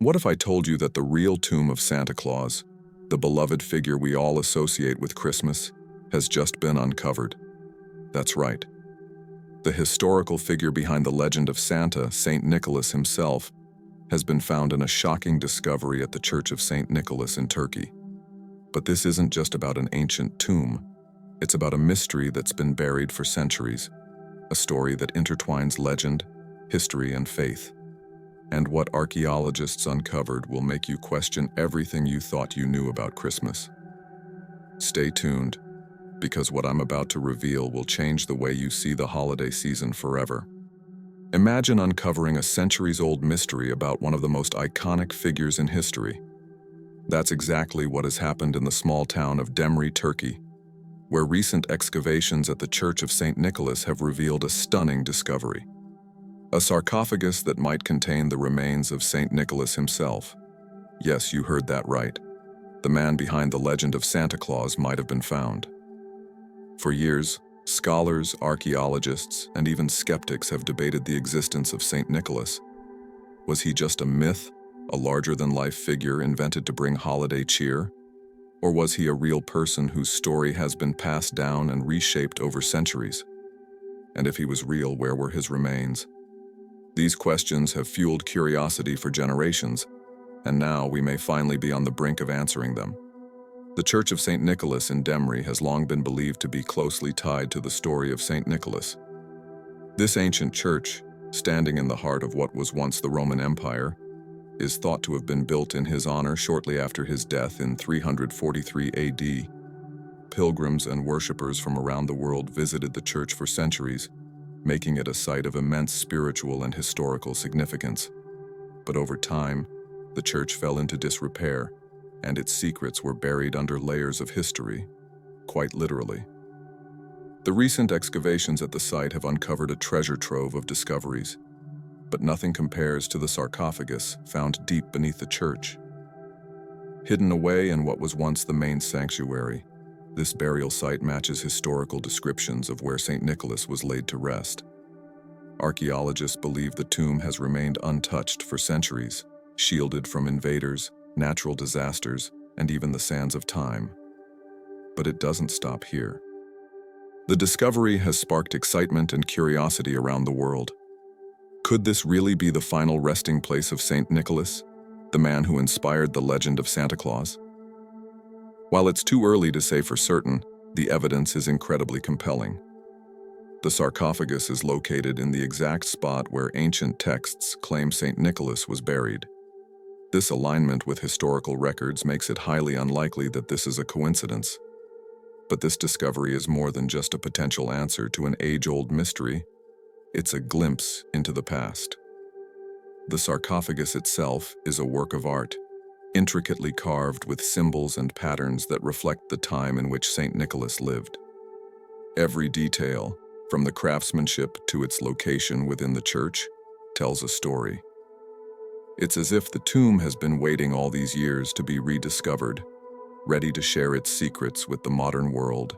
What if I told you that the real tomb of Santa Claus, the beloved figure we all associate with Christmas, has just been uncovered? That's right. The historical figure behind the legend of Santa, Saint Nicholas himself, has been found in a shocking discovery at the Church of Saint Nicholas in Turkey. But this isn't just about an ancient tomb. It's about a mystery that's been buried for centuries, a story that intertwines legend, history, and faith. And what archaeologists uncovered will make you question everything you thought you knew about Christmas. Stay tuned, because what I'm about to reveal will change the way you see the holiday season forever. Imagine uncovering a centuries-old mystery about one of the most iconic figures in history. That's exactly what has happened in the small town of Demre, Turkey, where recent excavations at the Church of St. Nicholas have revealed a stunning discovery. A sarcophagus that might contain the remains of St. Nicholas himself. Yes, you heard that right. The man behind the legend of Santa Claus might have been found. For years, scholars, archaeologists, and even skeptics have debated the existence of St. Nicholas. Was he just a myth, a larger-than-life figure invented to bring holiday cheer? Or was he a real person whose story has been passed down and reshaped over centuries? And if he was real, where were his remains? These questions have fueled curiosity for generations, and now we may finally be on the brink of answering them. The Church of St. Nicholas in Demre has long been believed to be closely tied to the story of St. Nicholas. This ancient church, standing in the heart of what was once the Roman Empire, is thought to have been built in his honor shortly after his death in 343 AD. Pilgrims and worshippers from around the world visited the church for centuries, making it a site of immense spiritual and historical significance. But over time, the church fell into disrepair, and its secrets were buried under layers of history, quite literally. The recent excavations at the site have uncovered a treasure trove of discoveries, but nothing compares to the sarcophagus found deep beneath the church. Hidden away in what was once the main sanctuary, this burial site matches historical descriptions of where St. Nicholas was laid to rest. Archaeologists believe the tomb has remained untouched for centuries, shielded from invaders, natural disasters, and even the sands of time. But it doesn't stop here. The discovery has sparked excitement and curiosity around the world. Could this really be the final resting place of St. Nicholas, the man who inspired the legend of Santa Claus? While it's too early to say for certain, the evidence is incredibly compelling. The sarcophagus is located in the exact spot where ancient texts claim St. Nicholas was buried. This alignment with historical records makes it highly unlikely that this is a coincidence. But this discovery is more than just a potential answer to an age-old mystery. It's a glimpse into the past. The sarcophagus itself is a work of art, intricately carved with symbols and patterns that reflect the time in which St. Nicholas lived. Every detail, from the craftsmanship to its location within the church, tells a story. It's as if the tomb has been waiting all these years to be rediscovered, ready to share its secrets with the modern world.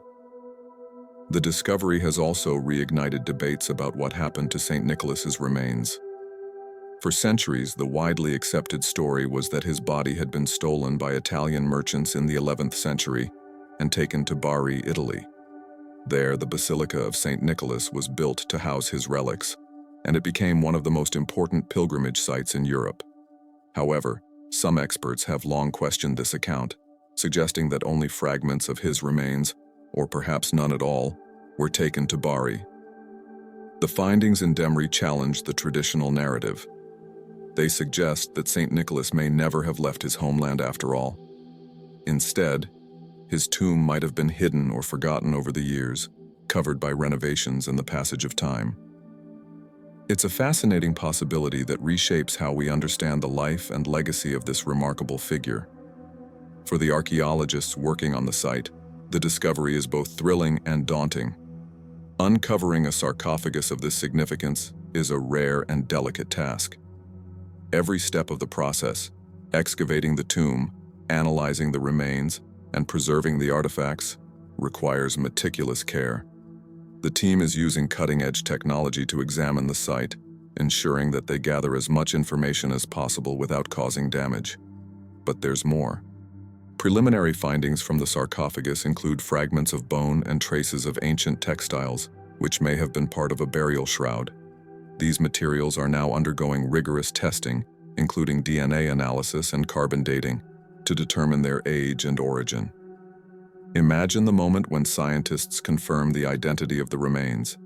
The discovery has also reignited debates about what happened to St. Nicholas's remains. For centuries, the widely accepted story was that his body had been stolen by Italian merchants in the 11th century and taken to Bari, Italy. There, the Basilica of St. Nicholas was built to house his relics, and it became one of the most important pilgrimage sites in Europe. However, some experts have long questioned this account, suggesting that only fragments of his remains, or perhaps none at all, were taken to Bari. The findings in Demre challenge the traditional narrative. They suggest that St. Nicholas may never have left his homeland after all. Instead, his tomb might have been hidden or forgotten over the years, covered by renovations and the passage of time. It's a fascinating possibility that reshapes how we understand the life and legacy of this remarkable figure. For the archaeologists working on the site, the discovery is both thrilling and daunting. Uncovering a sarcophagus of this significance is a rare and delicate task. Every step of the process, excavating the tomb, analyzing the remains, and preserving the artifacts, requires meticulous care. The team is using cutting-edge technology to examine the site, ensuring that they gather as much information as possible without causing damage. But there's more. Preliminary findings from the sarcophagus include fragments of bone and traces of ancient textiles, which may have been part of a burial shroud. These materials are now undergoing rigorous testing, including DNA analysis and carbon dating, to determine their age and origin. Imagine the moment when scientists confirm the identity of the remains.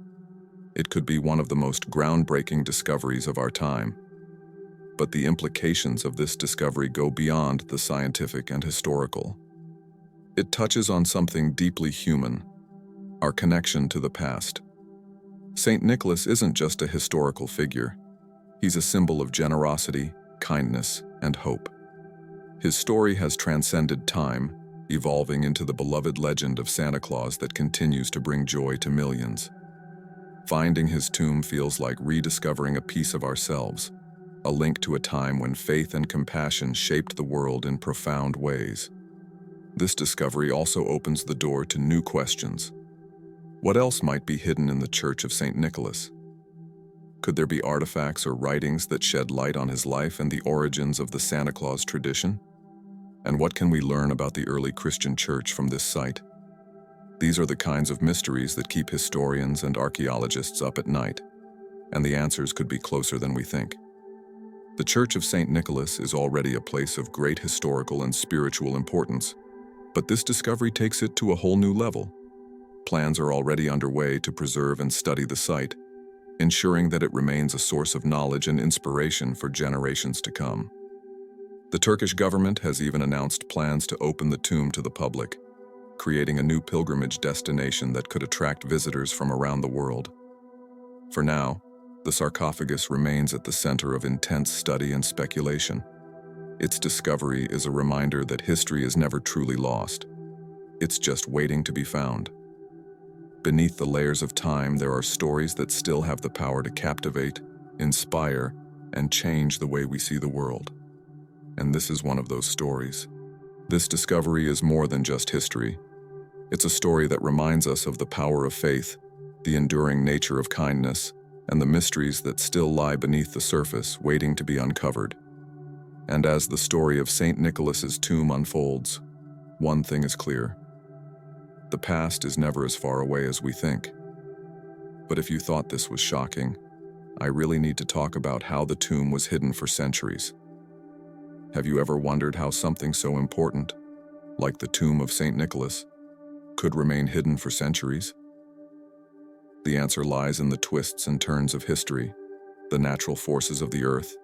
It could be one of the most groundbreaking discoveries of our time. But the implications of this discovery go beyond the scientific and historical. It touches on something deeply human, our connection to the past. Saint Nicholas isn't just a historical figure. He's a symbol of generosity, kindness, and hope. His story has transcended time, evolving into the beloved legend of Santa Claus that continues to bring joy to millions. Finding his tomb feels like rediscovering a piece of ourselves, a link to a time when faith and compassion shaped the world in profound ways. This discovery also opens the door to new questions. What else might be hidden in the Church of St. Nicholas? Could there be artifacts or writings that shed light on his life and the origins of the Santa Claus tradition? And what can we learn about the early Christian church from this site? These are the kinds of mysteries that keep historians and archaeologists up at night, and the answers could be closer than we think. The Church of St. Nicholas is already a place of great historical and spiritual importance, but this discovery takes it to a whole new level. Plans are already underway to preserve and study the site, ensuring that it remains a source of knowledge and inspiration for generations to come. The Turkish government has even announced plans to open the tomb to the public, creating a new pilgrimage destination that could attract visitors from around the world. For now, the sarcophagus remains at the center of intense study and speculation. Its discovery is a reminder that history is never truly lost. It's just waiting to be found. Beneath the layers of time, there are stories that still have the power to captivate, inspire, and change the way we see the world. And this is one of those stories. This discovery is more than just history. It's a story that reminds us of the power of faith, the enduring nature of kindness, and the mysteries that still lie beneath the surface, waiting to be uncovered. And as the story of St. Nicholas's tomb unfolds, one thing is clear. The past is never as far away as we think. But if you thought this was shocking, I really need to talk about how the tomb was hidden for centuries. Have you ever wondered how something so important, like the tomb of St. Nicholas, could remain hidden for centuries? The answer lies in the twists and turns of history, the natural forces of the earth,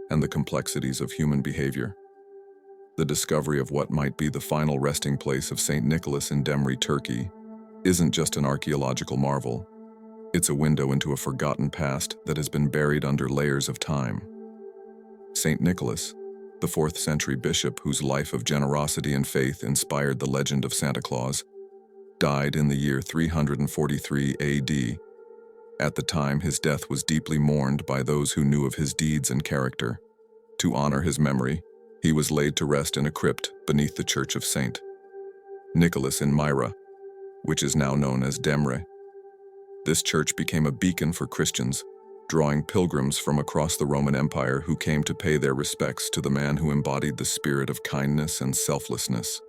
and the complexities of human behavior. The discovery of what might be the final resting place of St. Nicholas in Demre, Turkey, isn't just an archaeological marvel. It's a window into a forgotten past that has been buried under layers of time. St. Nicholas, the 4th century bishop whose life of generosity and faith inspired the legend of Santa Claus, died in the year 343 AD. At the time, his death was deeply mourned by those who knew of his deeds and character. To honor his memory, he was laid to rest in a crypt beneath the church of St. Nicholas in Myra, which is now known as Demre. This church became a beacon for Christians, drawing pilgrims from across the Roman Empire who came to pay their respects to the man who embodied the spirit of kindness and selflessness.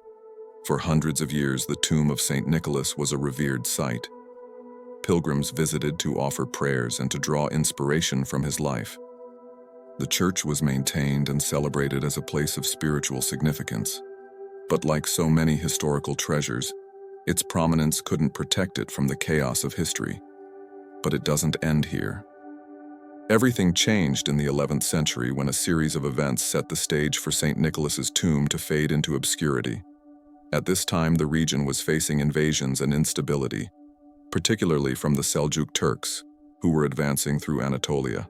For hundreds of years, the tomb of St. Nicholas was a revered site. Pilgrims visited to offer prayers and to draw inspiration from his life. The church was maintained and celebrated as a place of spiritual significance. But like so many historical treasures, its prominence couldn't protect it from the chaos of history. But it doesn't end here. Everything changed in the 11th century when a series of events set the stage for St. Nicholas's tomb to fade into obscurity. At this time, the region was facing invasions and instability, particularly from the Seljuk Turks, who were advancing through Anatolia.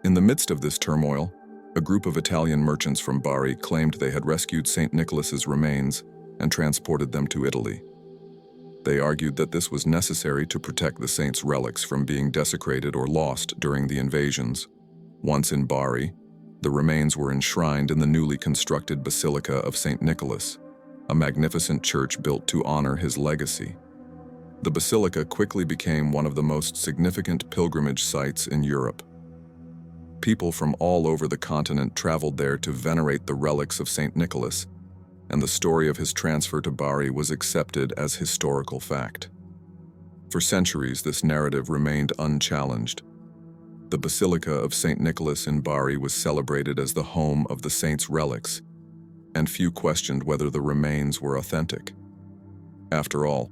In the midst of this turmoil, a group of Italian merchants from Bari claimed they had rescued St. Nicholas's remains and transported them to Italy. They argued that this was necessary to protect the saint's relics from being desecrated or lost during the invasions. Once in Bari, the remains were enshrined in the newly constructed Basilica of St. Nicholas, a magnificent church built to honor his legacy. The basilica quickly became one of the most significant pilgrimage sites in Europe. People from all over the continent traveled there to venerate the relics of St. Nicholas, and the story of his transfer to Bari was accepted as historical fact. For centuries, this narrative remained unchallenged. The Basilica of St. Nicholas in Bari was celebrated as the home of the saint's relics, and few questioned whether the remains were authentic. After all,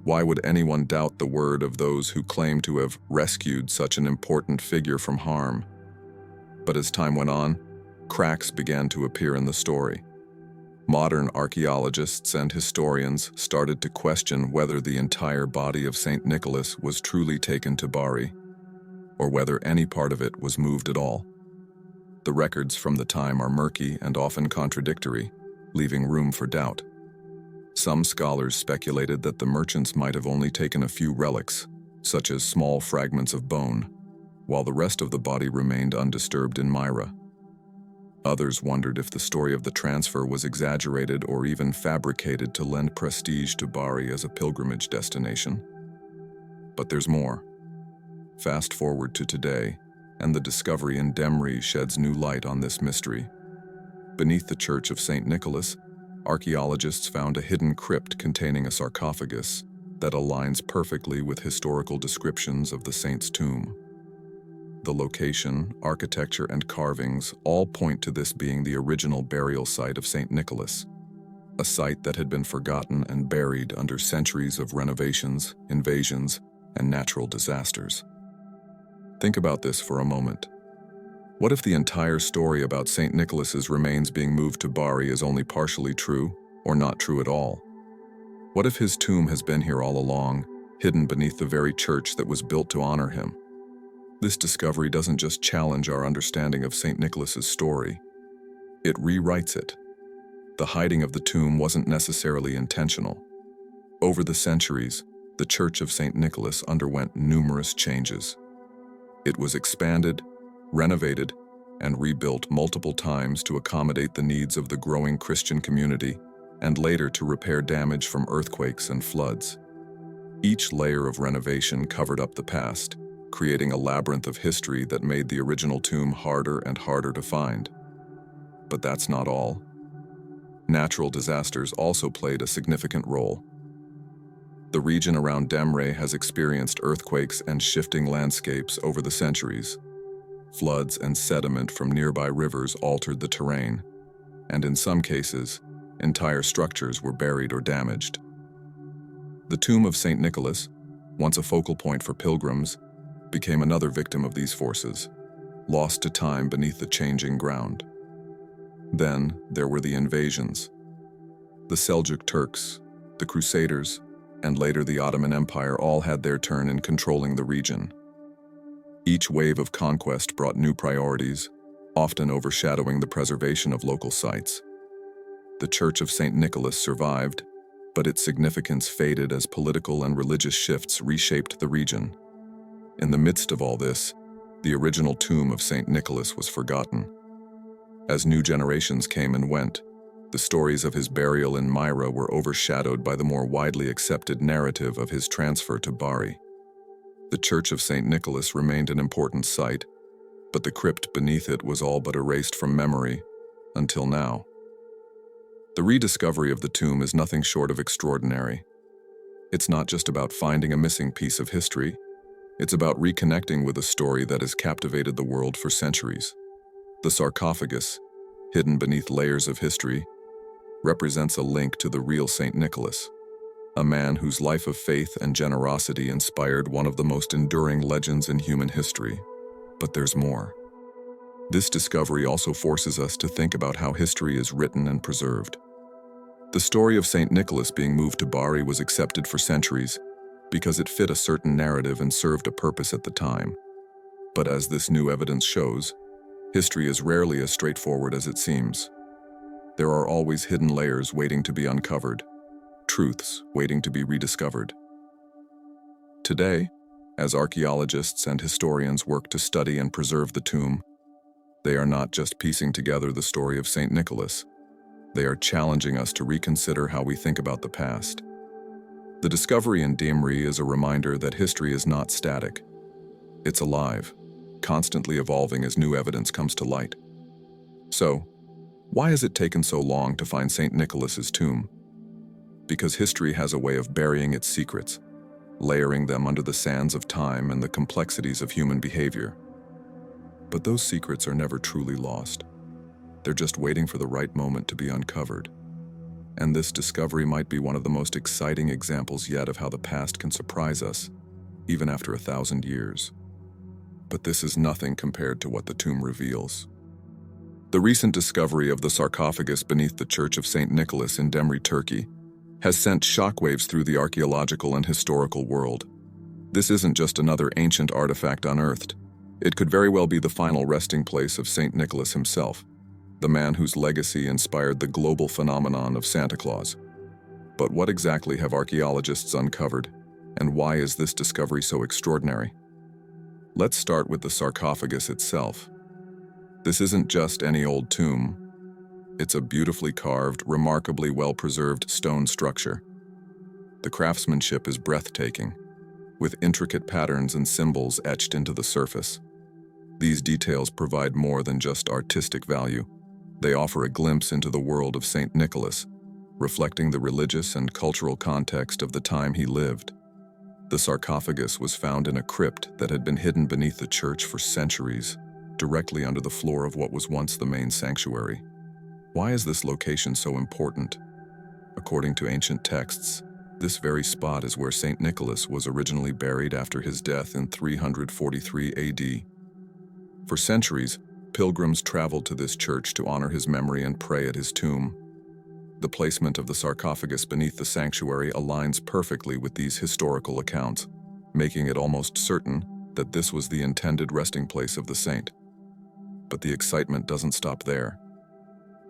why would anyone doubt the word of those who claim to have rescued such an important figure from harm? But as time went on, cracks began to appear in the story. Modern archaeologists and historians started to question whether the entire body of St. Nicholas was truly taken to Bari, or whether any part of it was moved at all. The records from the time are murky and often contradictory, leaving room for doubt. Some scholars speculated that the merchants might have only taken a few relics, such as small fragments of bone, while the rest of the body remained undisturbed in Myra. Others wondered if the story of the transfer was exaggerated or even fabricated to lend prestige to Bari as a pilgrimage destination. But there's more. Fast forward to today, and the discovery in Demre sheds new light on this mystery. Beneath the Church of St. Nicholas, archaeologists found a hidden crypt containing a sarcophagus that aligns perfectly with historical descriptions of the saint's tomb. The location, architecture, and carvings all point to this being the original burial site of St. Nicholas, a site that had been forgotten and buried under centuries of renovations, invasions, and natural disasters. Think about this for a moment. What if the entire story about St. Nicholas's remains being moved to Bari is only partially true, or not true at all? What if his tomb has been here all along, hidden beneath the very church that was built to honor him? This discovery doesn't just challenge our understanding of St. Nicholas's story, it rewrites it. The hiding of the tomb wasn't necessarily intentional. Over the centuries, the Church of St. Nicholas underwent numerous changes. It was expanded, renovated, and rebuilt multiple times to accommodate the needs of the growing Christian community, and later to repair damage from earthquakes and floods. Each layer of renovation covered up the past, creating a labyrinth of history that made the original tomb harder and harder to find. But that's not all. Natural disasters also played a significant role. The region around Demre has experienced earthquakes and shifting landscapes over the centuries. Floods and sediment from nearby rivers altered the terrain, and in some cases, entire structures were buried or damaged. The tomb of St. Nicholas, once a focal point for pilgrims, became another victim of these forces, lost to time beneath the changing ground. Then there were the invasions. The Seljuk Turks, the Crusaders, and later the Ottoman Empire all had their turn in controlling the region. Each wave of conquest brought new priorities, often overshadowing the preservation of local sites. The Church of St. Nicholas survived, but its significance faded as political and religious shifts reshaped the region. In the midst of all this, the original tomb of St. Nicholas was forgotten. As new generations came and went, the stories of his burial in Myra were overshadowed by the more widely accepted narrative of his transfer to Bari. The Church of St. Nicholas remained an important site, but the crypt beneath it was all but erased from memory, until now. The rediscovery of the tomb is nothing short of extraordinary. It's not just about finding a missing piece of history, it's about reconnecting with a story that has captivated the world for centuries. The sarcophagus, hidden beneath layers of history, represents a link to the real St. Nicholas, a man whose life of faith and generosity inspired one of the most enduring legends in human history. But there's more. This discovery also forces us to think about how history is written and preserved. The story of St. Nicholas being moved to Bari was accepted for centuries because it fit a certain narrative and served a purpose at the time. But as this new evidence shows, history is rarely as straightforward as it seems. There are always hidden layers waiting to be uncovered, truths waiting to be rediscovered. Today, as archaeologists and historians work to study and preserve the tomb, they are not just piecing together the story of St. Nicholas. They are challenging us to reconsider how we think about the past. The discovery in Demre is a reminder that history is not static. It's alive, constantly evolving as new evidence comes to light. So, why has it taken so long to find St. Nicholas's tomb? Because history has a way of burying its secrets, layering them under the sands of time and the complexities of human behavior. But those secrets are never truly lost. They're just waiting for the right moment to be uncovered. And this discovery might be one of the most exciting examples yet of how the past can surprise us, even after 1,000 years. But this is nothing compared to what the tomb reveals. The recent discovery of the sarcophagus beneath the Church of St. Nicholas in Demre, Turkey, has sent shockwaves through the archaeological and historical world. This isn't just another ancient artifact unearthed. It could very well be the final resting place of St. Nicholas himself, the man whose legacy inspired the global phenomenon of Santa Claus. But what exactly have archaeologists uncovered, and why is this discovery so extraordinary? Let's start with the sarcophagus itself. This isn't just any old tomb. It's a beautifully carved, remarkably well-preserved stone structure. The craftsmanship is breathtaking, with intricate patterns and symbols etched into the surface. These details provide more than just artistic value. They offer a glimpse into the world of St. Nicholas, reflecting the religious and cultural context of the time he lived. The sarcophagus was found in a crypt that had been hidden beneath the church for centuries, directly under the floor of what was once the main sanctuary. Why is this location so important? According to ancient texts, this very spot is where St. Nicholas was originally buried after his death in 343 AD. For centuries, pilgrims traveled to this church to honor his memory and pray at his tomb. The placement of the sarcophagus beneath the sanctuary aligns perfectly with these historical accounts, making it almost certain that this was the intended resting place of the saint. But the excitement doesn't stop there.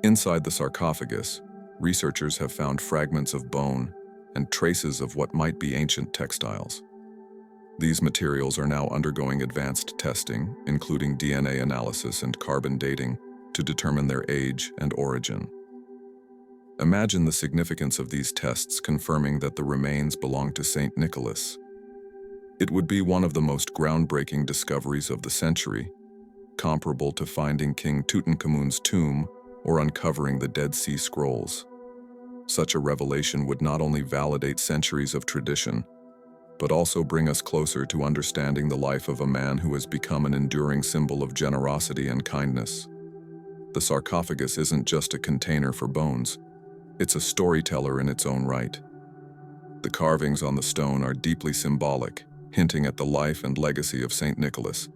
Inside the sarcophagus, researchers have found fragments of bone and traces of what might be ancient textiles. These materials are now undergoing advanced testing, including DNA analysis and carbon dating, to determine their age and origin. Imagine the significance of these tests confirming that the remains belong to St. Nicholas. It would be one of the most groundbreaking discoveries of the century, comparable to finding King Tutankhamun's tomb or uncovering the Dead Sea Scrolls. Such a revelation would not only validate centuries of tradition, but also bring us closer to understanding the life of a man who has become an enduring symbol of generosity and kindness. The sarcophagus isn't just a container for bones, it's a storyteller in its own right. The carvings on the stone are deeply symbolic, hinting at the life and legacy of St. Nicholas.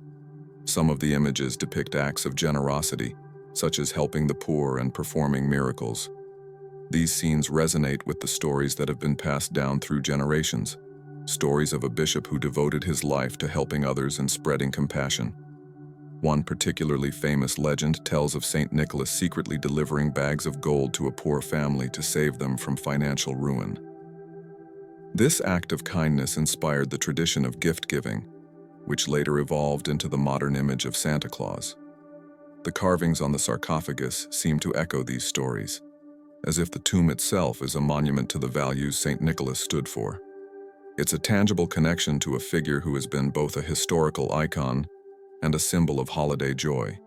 Some of the images depict acts of generosity, such as helping the poor and performing miracles. These scenes resonate with the stories that have been passed down through generations, stories of a bishop who devoted his life to helping others and spreading compassion. One particularly famous legend tells of St. Nicholas secretly delivering bags of gold to a poor family to save them from financial ruin. This act of kindness inspired the tradition of gift-giving, which later evolved into the modern image of Santa Claus. The carvings on the sarcophagus seem to echo these stories, as if the tomb itself is a monument to the values St. Nicholas stood for. It's a tangible connection to a figure who has been both a historical icon and a symbol of holiday joy.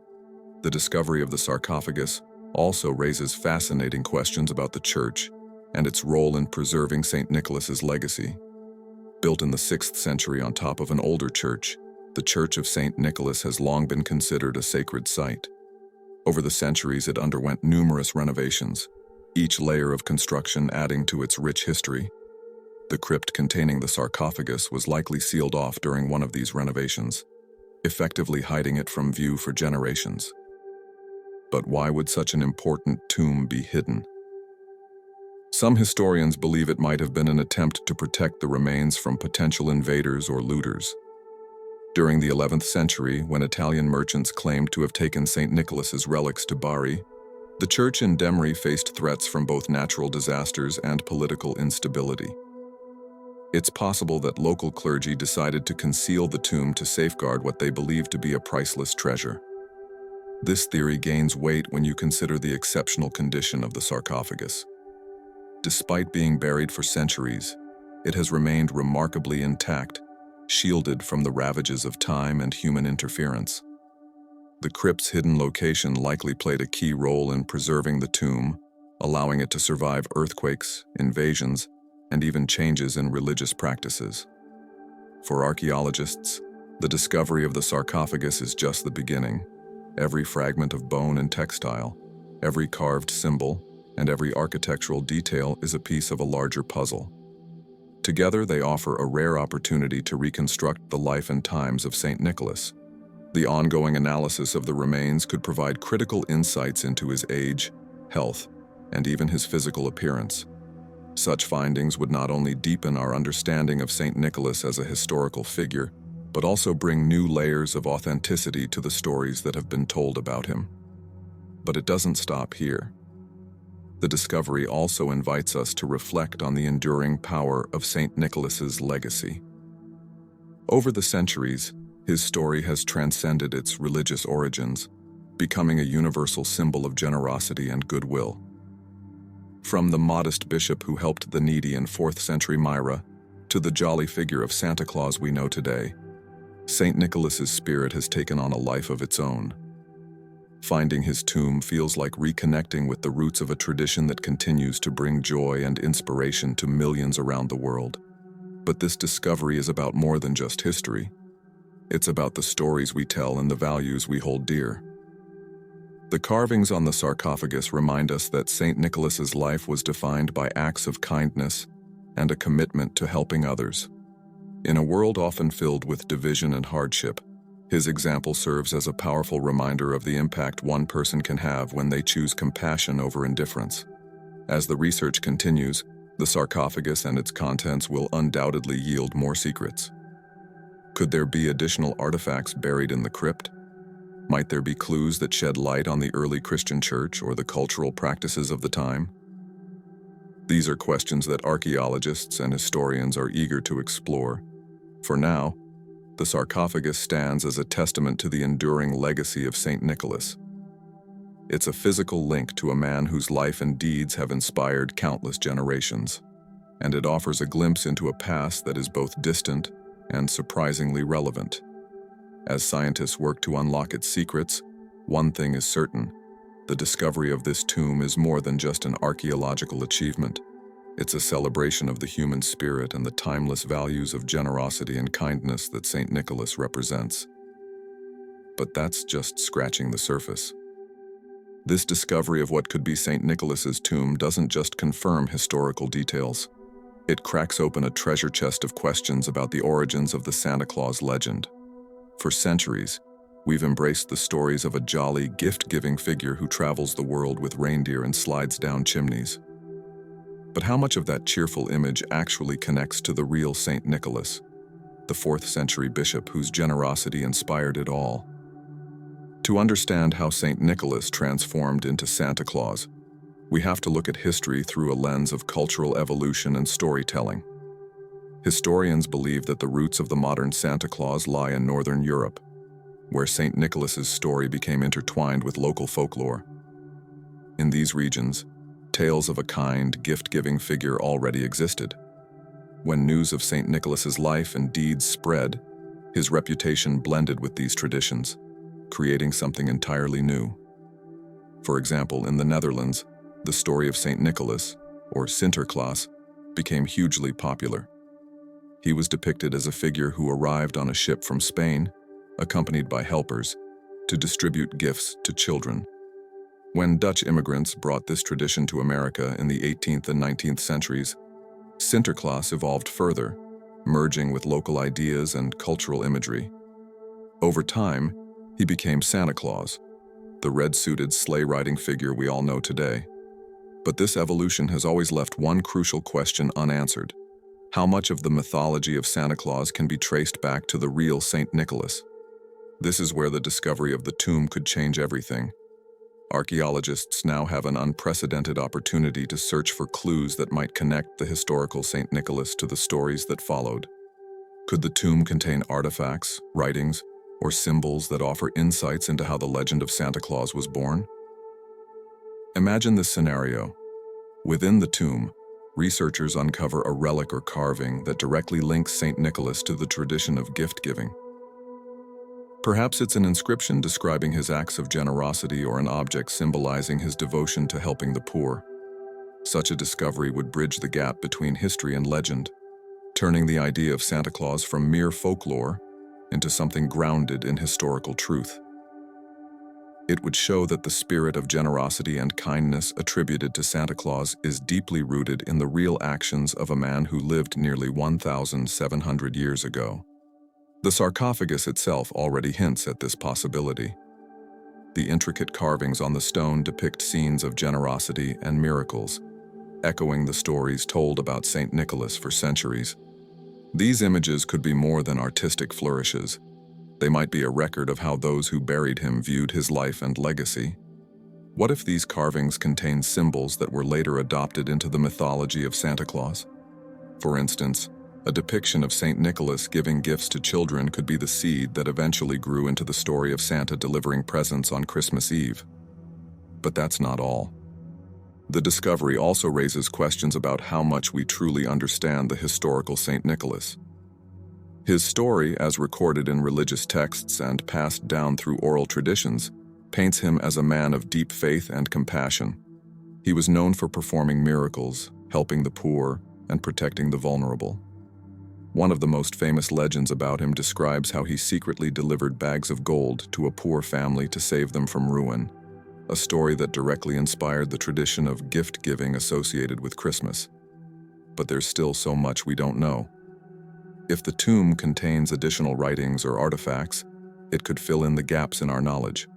The discovery of the sarcophagus also raises fascinating questions about the church and its role in preserving St. Nicholas's legacy. Built in the 6th century on top of an older church, the Church of St. Nicholas has long been considered a sacred site. Over the centuries, it underwent numerous renovations, each layer of construction adding to its rich history. The crypt containing the sarcophagus was likely sealed off during one of these renovations, effectively hiding it from view for generations. But why would such an important tomb be hidden? Some historians believe it might have been an attempt to protect the remains from potential invaders or looters. During the 11th century, when Italian merchants claimed to have taken St. Nicholas's relics to Bari, the church in Demre faced threats from both natural disasters and political instability. It's possible that local clergy decided to conceal the tomb to safeguard what they believed to be a priceless treasure. This theory gains weight when you consider the exceptional condition of the sarcophagus. Despite being buried for centuries, it has remained remarkably intact, shielded from the ravages of time and human interference. The crypt's hidden location likely played a key role in preserving the tomb, allowing it to survive earthquakes, invasions, and even changes in religious practices. For archaeologists, the discovery of the sarcophagus is just the beginning. Every fragment of bone and textile, every carved symbol, and every architectural detail is a piece of a larger puzzle. Together, they offer a rare opportunity to reconstruct the life and times of St. Nicholas. The ongoing analysis of the remains could provide critical insights into his age, health, and even his physical appearance. Such findings would not only deepen our understanding of St. Nicholas as a historical figure, but also bring new layers of authenticity to the stories that have been told about him. But it doesn't stop here. The discovery also invites us to reflect on the enduring power of St. Nicholas's legacy. Over the centuries, his story has transcended its religious origins, becoming a universal symbol of generosity and goodwill. From the modest bishop who helped the needy in 4th century Myra to the jolly figure of Santa Claus we know today, St. Nicholas's spirit has taken on a life of its own. Finding his tomb feels like reconnecting with the roots of a tradition that continues to bring joy and inspiration to millions around the world. But this discovery is about more than just history. It's about the stories we tell and the values we hold dear. The carvings on the sarcophagus remind us that St. Nicholas's life was defined by acts of kindness and a commitment to helping others. In a world often filled with division and hardship, his example serves as a powerful reminder of the impact one person can have when they choose compassion over indifference. As the research continues, the sarcophagus and its contents will undoubtedly yield more secrets. Could there be additional artifacts buried in the crypt? Might there be clues that shed light on the early Christian church or the cultural practices of the time? These are questions that archaeologists and historians are eager to explore. For now, the sarcophagus stands as a testament to the enduring legacy of St. Nicholas. It's a physical link to a man whose life and deeds have inspired countless generations, and it offers a glimpse into a past that is both distant and surprisingly relevant. As scientists work to unlock its secrets, one thing is certain: the discovery of this tomb is more than just an archaeological achievement. It's a celebration of the human spirit and the timeless values of generosity and kindness that St. Nicholas represents. But that's just scratching the surface. This discovery of what could be St. Nicholas's tomb doesn't just confirm historical details. It cracks open a treasure chest of questions about the origins of the Santa Claus legend. For centuries, we've embraced the stories of a jolly, gift-giving figure who travels the world with reindeer and slides down chimneys. But how much of that cheerful image actually connects to the real St. Nicholas, the 4th century bishop whose generosity inspired it all? To understand how St. Nicholas transformed into Santa Claus, we have to look at history through a lens of cultural evolution and storytelling. Historians believe that the roots of the modern Santa Claus lie in Northern Europe, where St. Nicholas's story became intertwined with local folklore. In these regions, tales of a kind, gift-giving figure already existed. When news of St. Nicholas's life and deeds spread, his reputation blended with these traditions, creating something entirely new. For example, in the Netherlands, the story of St. Nicholas, or Sinterklaas, became hugely popular. He was depicted as a figure who arrived on a ship from Spain, accompanied by helpers, to distribute gifts to children. When Dutch immigrants brought this tradition to America in the 18th and 19th centuries, Sinterklaas evolved further, merging with local ideas and cultural imagery. Over time, he became Santa Claus, the red-suited sleigh-riding figure we all know today. But this evolution has always left one crucial question unanswered: how much of the mythology of Santa Claus can be traced back to the real St. Nicholas? This is where the discovery of the tomb could change everything. Archaeologists now have an unprecedented opportunity to search for clues that might connect the historical St. Nicholas to the stories that followed. Could the tomb contain artifacts, writings, or symbols that offer insights into how the legend of Santa Claus was born? Imagine this scenario. Within the tomb, researchers uncover a relic or carving that directly links St. Nicholas to the tradition of gift-giving. Perhaps it's an inscription describing his acts of generosity or an object symbolizing his devotion to helping the poor. Such a discovery would bridge the gap between history and legend, turning the idea of Santa Claus from mere folklore into something grounded in historical truth. It would show that the spirit of generosity and kindness attributed to Santa Claus is deeply rooted in the real actions of a man who lived nearly 1,700 years ago. The sarcophagus itself already hints at this possibility. The intricate carvings on the stone depict scenes of generosity and miracles, echoing the stories told about St. Nicholas for centuries. These images could be more than artistic flourishes. They might be a record of how those who buried him viewed his life and legacy. What if these carvings contain symbols that were later adopted into the mythology of Santa Claus? For instance, a depiction of St. Nicholas giving gifts to children could be the seed that eventually grew into the story of Santa delivering presents on Christmas Eve. But that's not all. The discovery also raises questions about how much we truly understand the historical St. Nicholas. His story, as recorded in religious texts and passed down through oral traditions, paints him as a man of deep faith and compassion. He was known for performing miracles, helping the poor, and protecting the vulnerable. One of the most famous legends about him describes how he secretly delivered bags of gold to a poor family to save them from ruin, a story that directly inspired the tradition of gift-giving associated with Christmas. But there's still so much we don't know. If the tomb contains additional writings or artifacts, it could fill in the gaps in our knowledge.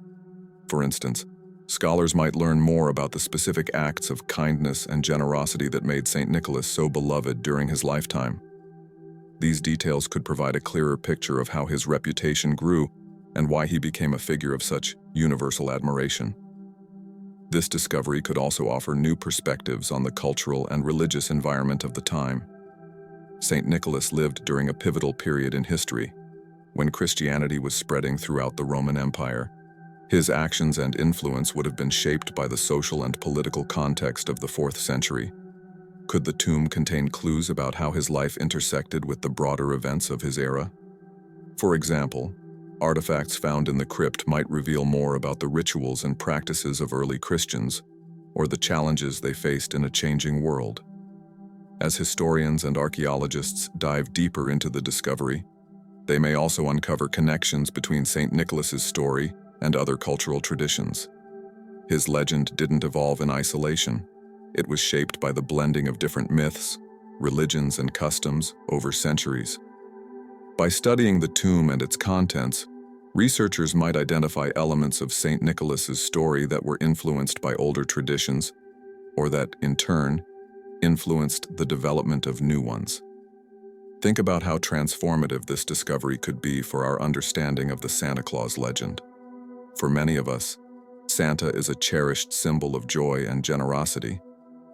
For instance, scholars might learn more about the specific acts of kindness and generosity that made St. Nicholas so beloved during his lifetime. These details could provide a clearer picture of how his reputation grew and why he became a figure of such universal admiration. This discovery could also offer new perspectives on the cultural and religious environment of the time. St. Nicholas lived during a pivotal period in history, when Christianity was spreading throughout the Roman Empire. His actions and influence would have been shaped by the social and political context of the 4th century. Could the tomb contain clues about how his life intersected with the broader events of his era? For example, artifacts found in the crypt might reveal more about the rituals and practices of early Christians, or the challenges they faced in a changing world. As historians and archaeologists dive deeper into the discovery, they may also uncover connections between St. Nicholas's story and other cultural traditions. His legend didn't evolve in isolation. It was shaped by the blending of different myths, religions, and customs over centuries. By studying the tomb and its contents, researchers might identify elements of St. Nicholas's story that were influenced by older traditions, or that, in turn, influenced the development of new ones. Think about how transformative this discovery could be for our understanding of the Santa Claus legend. For many of us, Santa is a cherished symbol of joy and generosity,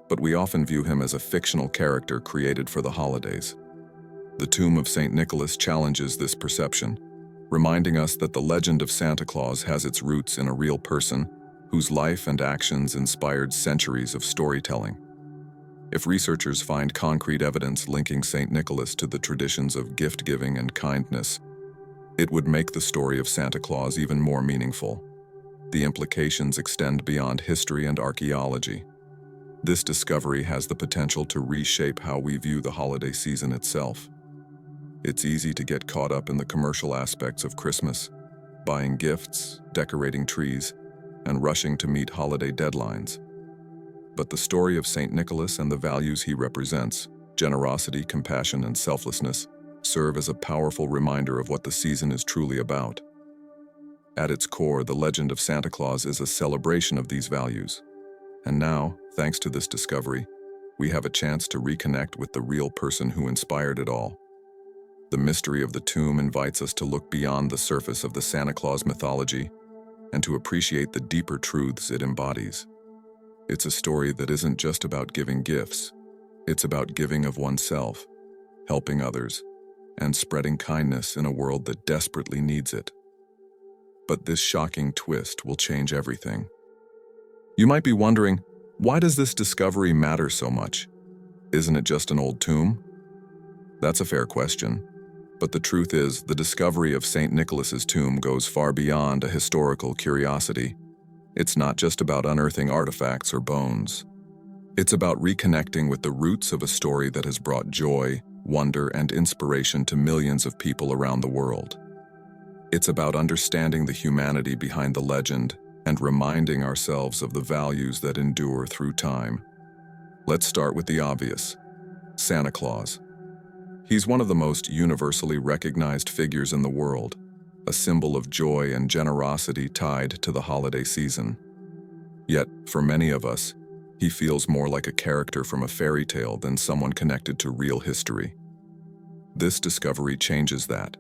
but we often view him as a fictional character created for the holidays. The tomb of St. Nicholas challenges this perception, reminding us that the legend of Santa Claus has its roots in a real person whose life and actions inspired centuries of storytelling. If researchers find concrete evidence linking St. Nicholas to the traditions of gift-giving and kindness, it would make the story of Santa Claus even more meaningful. The implications extend beyond history and archaeology. This discovery has the potential to reshape how we view the holiday season itself. It's easy to get caught up in the commercial aspects of Christmas, buying gifts, decorating trees, and rushing to meet holiday deadlines. But the story of St. Nicholas and the values he represents, generosity, compassion, and selflessness, serve as a powerful reminder of what the season is truly about. At its core, the legend of Santa Claus is a celebration of these values. And now, thanks to this discovery, we have a chance to reconnect with the real person who inspired it all. The mystery of the tomb invites us to look beyond the surface of the Santa Claus mythology and to appreciate the deeper truths it embodies. It's a story that isn't just about giving gifts. It's about giving of oneself, helping others, and spreading kindness in a world that desperately needs it. But this shocking twist will change everything. You might be wondering, why does this discovery matter so much? Isn't it just an old tomb? That's a fair question. But the truth is, the discovery of St. Nicholas's tomb goes far beyond a historical curiosity. It's not just about unearthing artifacts or bones. It's about reconnecting with the roots of a story that has brought joy, wonder, and inspiration to millions of people around the world. It's about understanding the humanity behind the legend and reminding ourselves of the values that endure through time. Let's start with the obvious: Santa Claus. He's one of the most universally recognized figures in the world, a symbol of joy and generosity tied to the holiday season. Yet, for many of us, he feels more like a character from a fairy tale than someone connected to real history. This discovery changes that.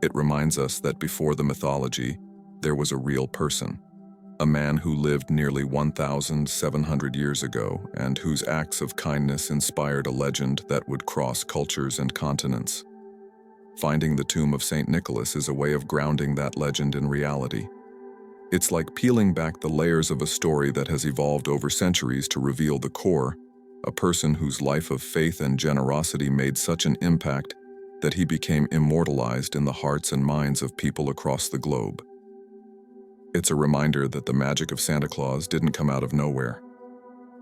It reminds us that before the mythology, there was a real person, a man who lived nearly 1,700 years ago and whose acts of kindness inspired a legend that would cross cultures and continents. Finding the tomb of St. Nicholas is a way of grounding that legend in reality. It's like peeling back the layers of a story that has evolved over centuries to reveal the core, a person whose life of faith and generosity made such an impact that he became immortalized in the hearts and minds of people across the globe. It's a reminder that the magic of Santa Claus didn't come out of nowhere.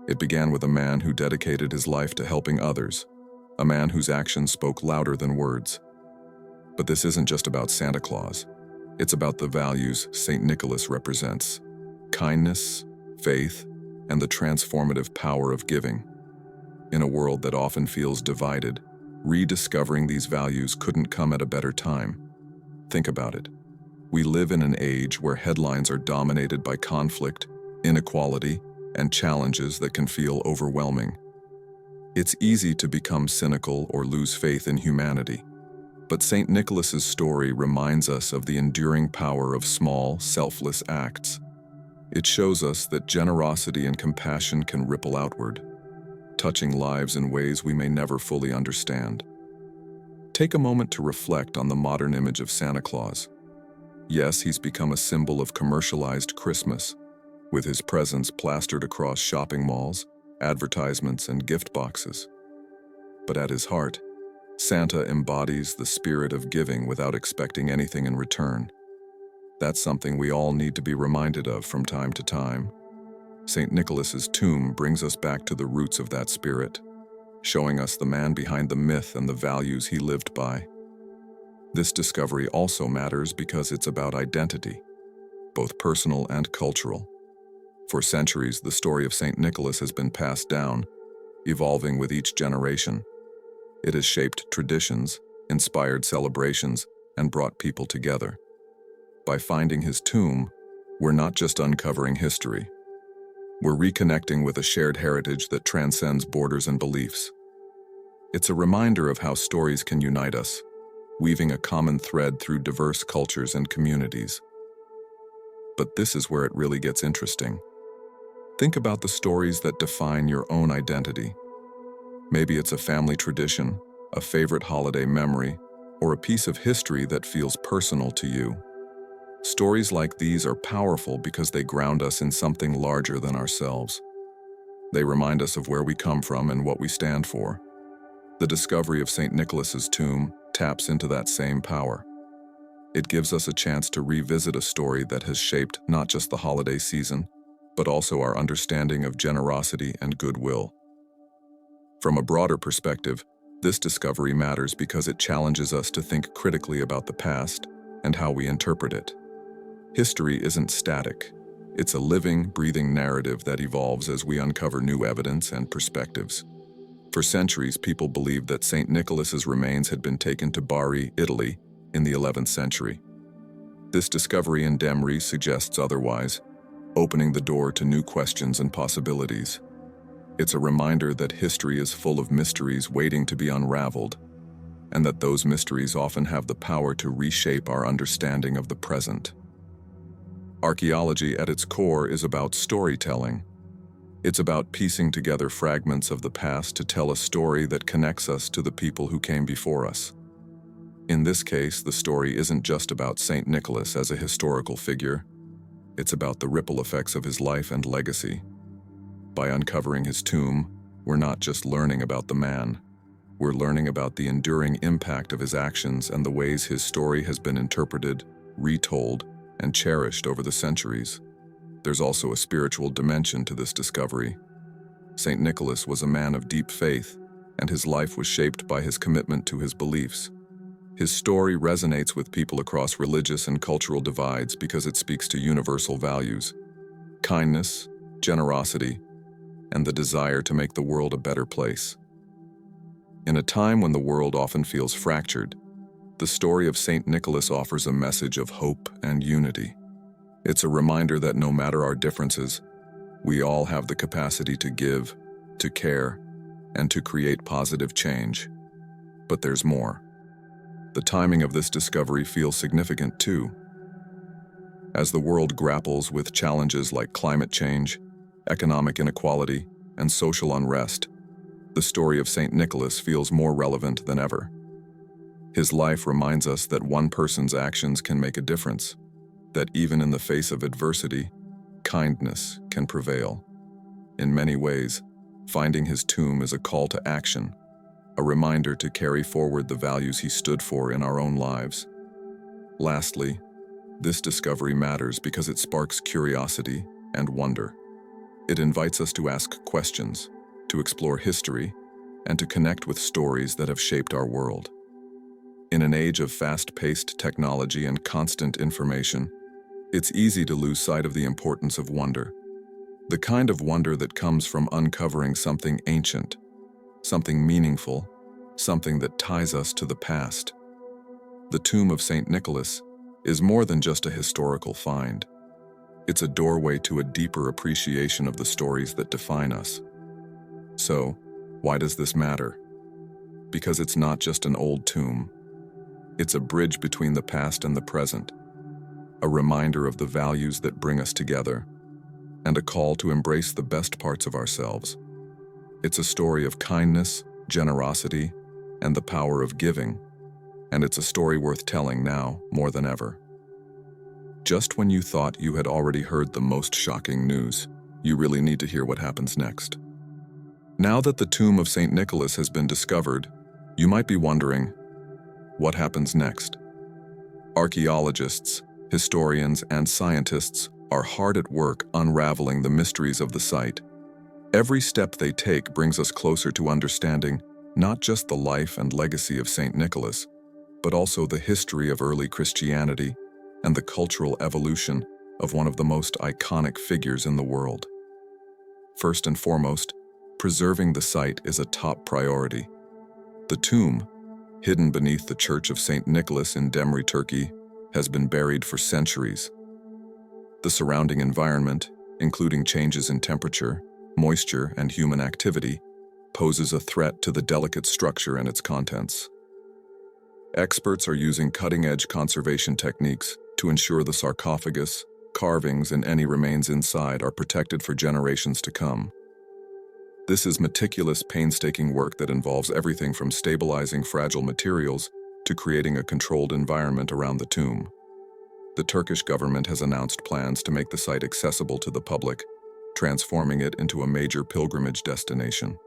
It began with a man who dedicated his life to helping others, a man whose actions spoke louder than words. But this isn't just about Santa Claus. It's about the values St. Nicholas represents: kindness, faith, and the transformative power of giving. In a world that often feels divided, rediscovering these values couldn't come at a better time. Think about it. We live in an age where headlines are dominated by conflict, inequality, and challenges that can feel overwhelming. It's easy to become cynical or lose faith in humanity. But St. Nicholas's story reminds us of the enduring power of small, selfless acts. It shows us that generosity and compassion can ripple outward, touching lives in ways we may never fully understand. Take a moment to reflect on the modern image of Santa Claus. Yes, he's become a symbol of commercialized Christmas, with his presence plastered across shopping malls, advertisements, and gift boxes. But at his heart, Santa embodies the spirit of giving without expecting anything in return. That's something we all need to be reminded of from time to time. St. Nicholas's tomb brings us back to the roots of that spirit, showing us the man behind the myth and the values he lived by. This discovery also matters because it's about identity, both personal and cultural. For centuries, the story of St. Nicholas has been passed down, evolving with each generation. It has shaped traditions, inspired celebrations, and brought people together. By finding his tomb, we're not just uncovering history. We're reconnecting with a shared heritage that transcends borders and beliefs. It's a reminder of how stories can unite us, weaving a common thread through diverse cultures and communities. But this is where it really gets interesting. Think about the stories that define your own identity. Maybe it's a family tradition, a favorite holiday memory, or a piece of history that feels personal to you. Stories like these are powerful because they ground us in something larger than ourselves. They remind us of where we come from and what we stand for. The discovery of St. Nicholas's tomb taps into that same power. It gives us a chance to revisit a story that has shaped not just the holiday season, but also our understanding of generosity and goodwill. From a broader perspective, this discovery matters because it challenges us to think critically about the past and how we interpret it. History isn't static. It's a living, breathing narrative that evolves as we uncover new evidence and perspectives. For centuries, people believed that St. Nicholas's remains had been taken to Bari, Italy, in the 11th century. This discovery in Demre suggests otherwise, opening the door to new questions and possibilities. It's a reminder that history is full of mysteries waiting to be unraveled, and that those mysteries often have the power to reshape our understanding of the present. Archaeology at its core is about storytelling. It's about piecing together fragments of the past to tell a story that connects us to the people who came before us. In this case, the story isn't just about St. Nicholas as a historical figure. It's about the ripple effects of his life and legacy. By uncovering his tomb, we're not just learning about the man, we're learning about the enduring impact of his actions and the ways his story has been interpreted, retold, and cherished over the centuries. There's also a spiritual dimension to this discovery. St. Nicholas was a man of deep faith, and his life was shaped by his commitment to his beliefs. His story resonates with people across religious and cultural divides because it speaks to universal values: kindness, generosity, and the desire to make the world a better place. In a time when the world often feels fractured, the story of St. Nicholas offers a message of hope and unity. It's a reminder that no matter our differences, we all have the capacity to give, to care, and to create positive change. But there's more. The timing of this discovery feels significant too. As the world grapples with challenges like climate change, economic inequality, and social unrest, the story of St. Nicholas feels more relevant than ever. His life reminds us that one person's actions can make a difference, that even in the face of adversity, kindness can prevail. In many ways, finding his tomb is a call to action, a reminder to carry forward the values he stood for in our own lives. Lastly, this discovery matters because it sparks curiosity and wonder. It invites us to ask questions, to explore history, and to connect with stories that have shaped our world. In an age of fast-paced technology and constant information, it's easy to lose sight of the importance of wonder. The kind of wonder that comes from uncovering something ancient, something meaningful, something that ties us to the past. The tomb of St. Nicholas is more than just a historical find. It's a doorway to a deeper appreciation of the stories that define us. So, why does this matter? Because it's not just an old tomb. It's a bridge between the past and the present, a reminder of the values that bring us together, and a call to embrace the best parts of ourselves. It's a story of kindness, generosity, and the power of giving, and it's a story worth telling now more than ever. Just when you thought you had already heard the most shocking news, you really need to hear what happens next. Now that the tomb of St. Nicholas has been discovered, you might be wondering, what happens next? Archaeologists, historians, and scientists are hard at work unraveling the mysteries of the site. Every step they take brings us closer to understanding not just the life and legacy of St. Nicholas, but also the history of early Christianity and the cultural evolution of one of the most iconic figures in the world. First and foremost, preserving the site is a top priority. The tomb, hidden beneath the Church of St. Nicholas in Demre, Turkey, has been buried for centuries. The surrounding environment, including changes in temperature, moisture, and human activity, poses a threat to the delicate structure and its contents. Experts are using cutting-edge conservation techniques to ensure the sarcophagus, carvings, and any remains inside are protected for generations to come. This is meticulous, painstaking work that involves everything from stabilizing fragile materials to creating a controlled environment around the tomb. The Turkish government has announced plans to make the site accessible to the public, transforming it into a major pilgrimage destination.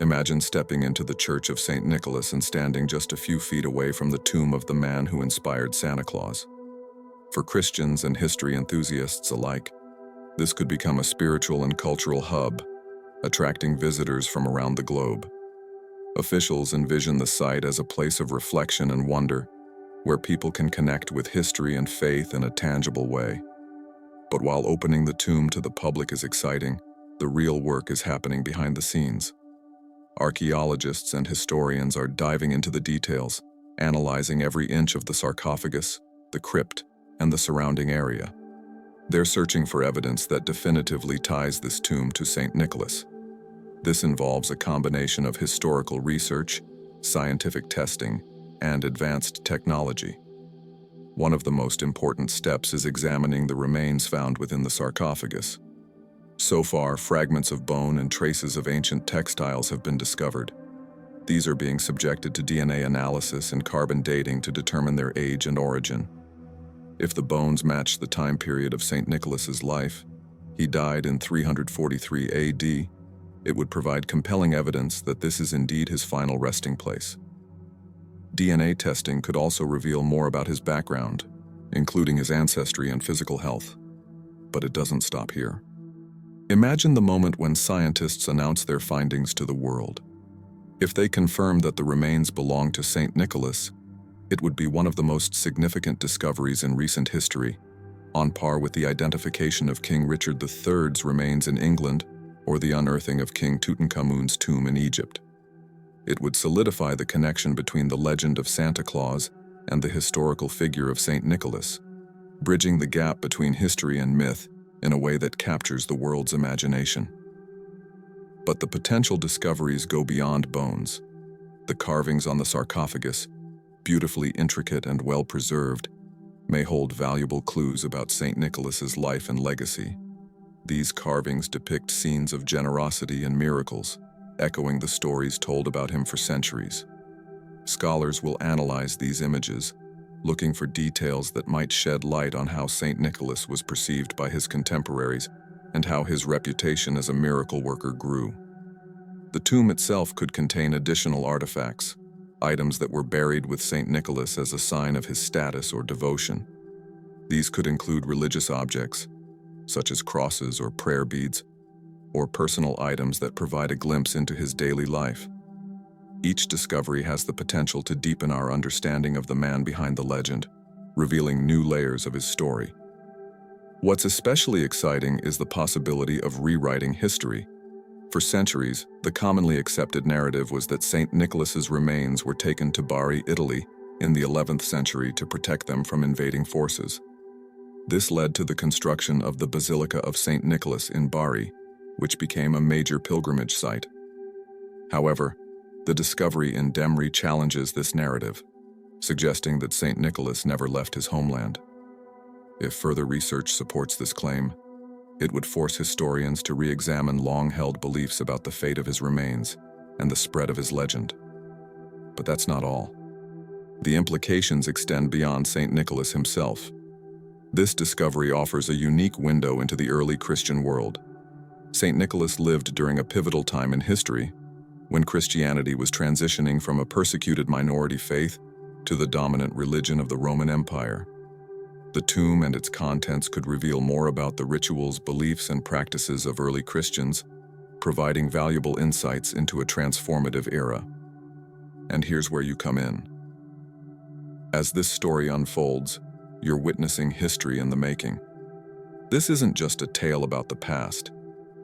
Imagine stepping into the Church of St. Nicholas and standing just a few feet away from the tomb of the man who inspired Santa Claus. For Christians and history enthusiasts alike, this could become a spiritual and cultural hub, attracting visitors from around the globe. Officials envision the site as a place of reflection and wonder, where people can connect with history and faith in a tangible way. But while opening the tomb to the public is exciting, the real work is happening behind the scenes. Archaeologists and historians are diving into the details, analyzing every inch of the sarcophagus, the crypt, and the surrounding area. They're searching for evidence that definitively ties this tomb to St. Nicholas. This involves a combination of historical research, scientific testing, and advanced technology. One of the most important steps is examining the remains found within the sarcophagus. So far, fragments of bone and traces of ancient textiles have been discovered. These are being subjected to DNA analysis and carbon dating to determine their age and origin. If the bones match the time period of St. Nicholas's life, he died in 343 AD, It would provide compelling evidence that this is indeed his final resting place. DNA testing could also reveal more about his background, including his ancestry and physical health. But it doesn't stop here. Imagine the moment when scientists announce their findings to the world. If they confirm that the remains belong to Saint Nicholas, it would be one of the most significant discoveries in recent history, on par with the identification of King Richard III's remains in England or the unearthing of King Tutankhamun's tomb in Egypt. It would solidify the connection between the legend of Santa Claus and the historical figure of Saint Nicholas, bridging the gap between history and myth in a way that captures the world's imagination. But the potential discoveries go beyond bones. The carvings on the sarcophagus, beautifully intricate and well-preserved, may hold valuable clues about Saint Nicholas's life and legacy. These carvings depict scenes of generosity and miracles, echoing the stories told about him for centuries. Scholars will analyze these images, looking for details that might shed light on how Saint Nicholas was perceived by his contemporaries and how his reputation as a miracle worker grew. The tomb itself could contain additional artifacts, items that were buried with Saint Nicholas as a sign of his status or devotion. These could include religious objects, such as crosses or prayer beads, or personal items that provide a glimpse into his daily life. Each discovery has the potential to deepen our understanding of the man behind the legend, revealing new layers of his story. What's especially exciting is the possibility of rewriting history. For centuries, the commonly accepted narrative was that Saint Nicholas's remains were taken to Bari, Italy, in the 11th century to protect them from invading forces. This led to the construction of the Basilica of Saint Nicholas in Bari, which became a major pilgrimage site. However, the discovery in Demre challenges this narrative, suggesting that Saint Nicholas never left his homeland. If further research supports this claim, it would force historians to re-examine long-held beliefs about the fate of his remains and the spread of his legend. But that's not all. The implications extend beyond Saint Nicholas himself. This discovery offers a unique window into the early Christian world. Saint Nicholas lived during a pivotal time in history, when Christianity was transitioning from a persecuted minority faith to the dominant religion of the Roman Empire. The tomb and its contents could reveal more about the rituals, beliefs, and practices of early Christians, providing valuable insights into a transformative era. And here's where you come in. As this story unfolds, you're witnessing history in the making. This isn't just a tale about the past.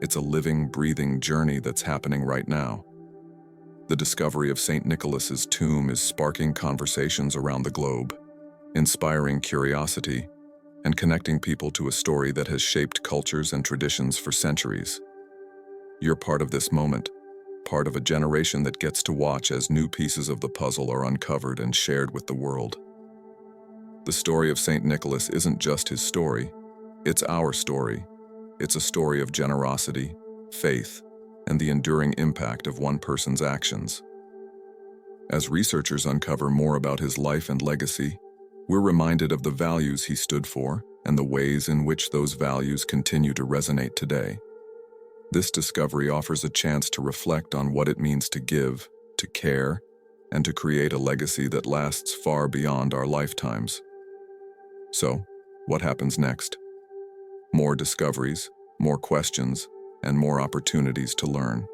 It's a living, breathing journey that's happening right now. The discovery of Saint Nicholas's tomb is sparking conversations around the globe, inspiring curiosity, and connecting people to a story that has shaped cultures and traditions for centuries. You're part of this moment, part of a generation that gets to watch as new pieces of the puzzle are uncovered and shared with the world. The story of Saint Nicholas isn't just his story, it's our story. It's a story of generosity, faith, and the enduring impact of one person's actions. As researchers uncover more about his life and legacy, we're reminded of the values he stood for and the ways in which those values continue to resonate today. This discovery offers a chance to reflect on what it means to give, to care, and to create a legacy that lasts far beyond our lifetimes. So, what happens next? More discoveries, more questions, and more opportunities to learn.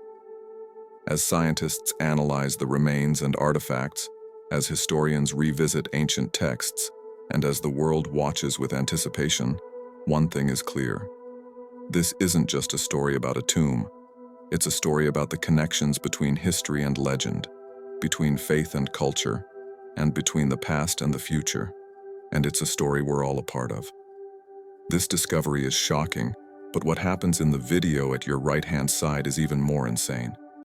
As scientists analyze the remains and artifacts, as historians revisit ancient texts, and as the world watches with anticipation, one thing is clear. This isn't just a story about a tomb. It's a story about the connections between history and legend, between faith and culture, and between the past and the future. And it's a story we're all a part of. This discovery is shocking, but what happens in the video at your right-hand side is even more insane.